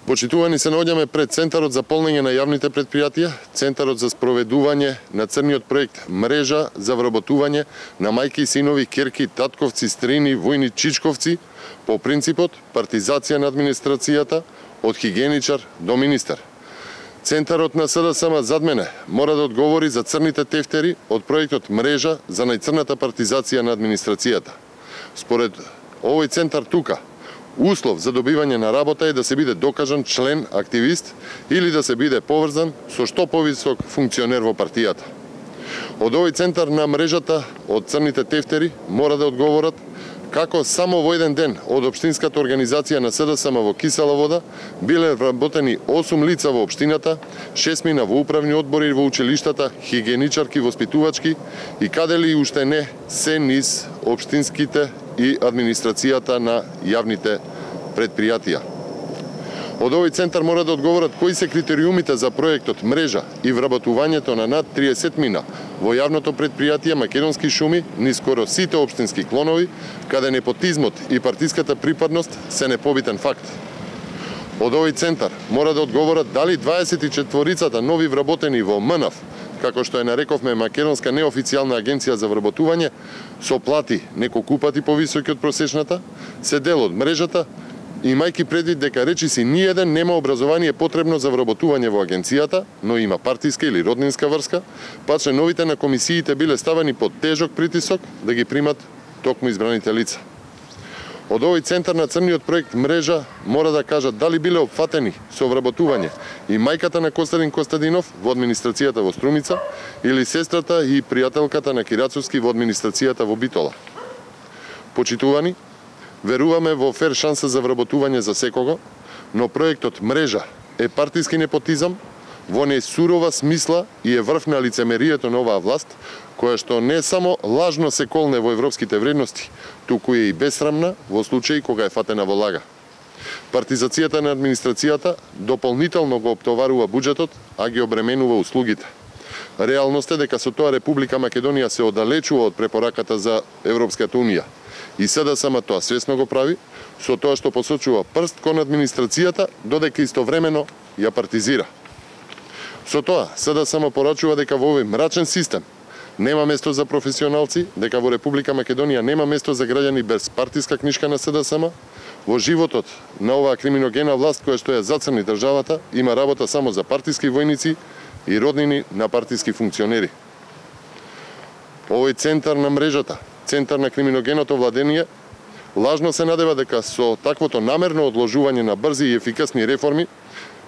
Почитувани се наоѓаме пред Центарот за полнење на јавните предпријатија, Центарот за спроведување на црниот проект Мрежа за вработување на мајки и синови, ќерки, татковци, стрини, војни, чичковци, по принципот партизација на администрацијата од хигиеничар до министер. Центарот на СДСМ зад мене мора да одговори за црните тефтери од проектот Мрежа за најцрната партизација на администрацијата. Според овој центар тука, услов за добивање на работа е да се биде докажан член, активист или да се биде поврзан со што повисок функционер во партијата. Од овој центар на мрежата од црните тефтери мора да одговорат како само во еден ден од општинската организација на СДСМ во Кисела Вода биле вработени 8 лица во општината, 6 во управни одбори во училиштата, хигиеничарки, воспитувачки и каде ли уште не се низ општинските и администрацијата на јавните предпријатија. Од овој центар мора да одговорат кои се критериумите за проектот Мрежа и вработувањето на над 30 мина во јавното предпријатие Македонски шуми низ скоро сите општински клонови, каде непотизмот и партиската припадност се непобитен факт. Од овој центар мора да одговорат дали 24-цата нови вработени во МНАФ, како што е нарековме Македонска неофицијална агенција за вработување, со плати неколку пати повисоки од просечната, се дел од мрежата, имајќи предвид дека речиси ниеден нема образование потребно за вработување во агенцијата, но има партиска или роднинска врска, па членовите на комисиите биле ставани под тежок притисок да ги примат токму избраните лица. Од овој центар на црниот проект Мрежа мора да кажат дали биле опфатени со вработување и мајката на Костадин Костадинов во администрацијата во Струмица или сестрата и пријателката на Кирацовски во администрацијата во Битола. Почитувани, веруваме во фер шанса за вработување за секого, но проектот Мрежа е партиски непотизам, во несурова смисла и е врв на лицемерието на оваа власт, која што не само лажно се колне во европските вредности, туку е и бесрамна во случај кога е фатена во лага. Партизацијата на администрацијата дополнително го оптоварува буџетот, а ги обременува услугите. Реалноста е дека со тоа Република Македонија се оддалечува од препораката за Европската Унија. И СДСМ тоа свесно го прави, со тоа што посочува прст кон администрацијата, додека истовремено ја партизира. Со тоа, СДСМ порачува дека во овој мрачен систем нема место за професионалци, дека во Република Македонија нема место за граѓани без партиска книшка на СДСМ, во животот на оваа криминогена власт која што ја зацрни државата, има работа само за партиски војници и роднини на партиски функционери. Овој центар на мрежата, центар на криминогеното владење, лажно се надева дека со таквото намерно одложување на брзи и ефикасни реформи,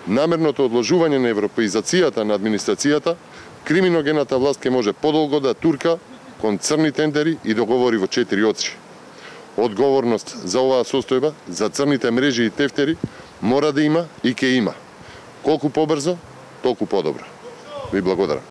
намерното одложување на европеизацијата на администрацијата, криминогената власт ќе може подолго да турка кон црни тендери и договори во 4 очи. Одговорност за оваа состојба, за црните мрежи и тефтери, мора да има и ќе има. Колку побрзо, толку подобро. Ви благодарам.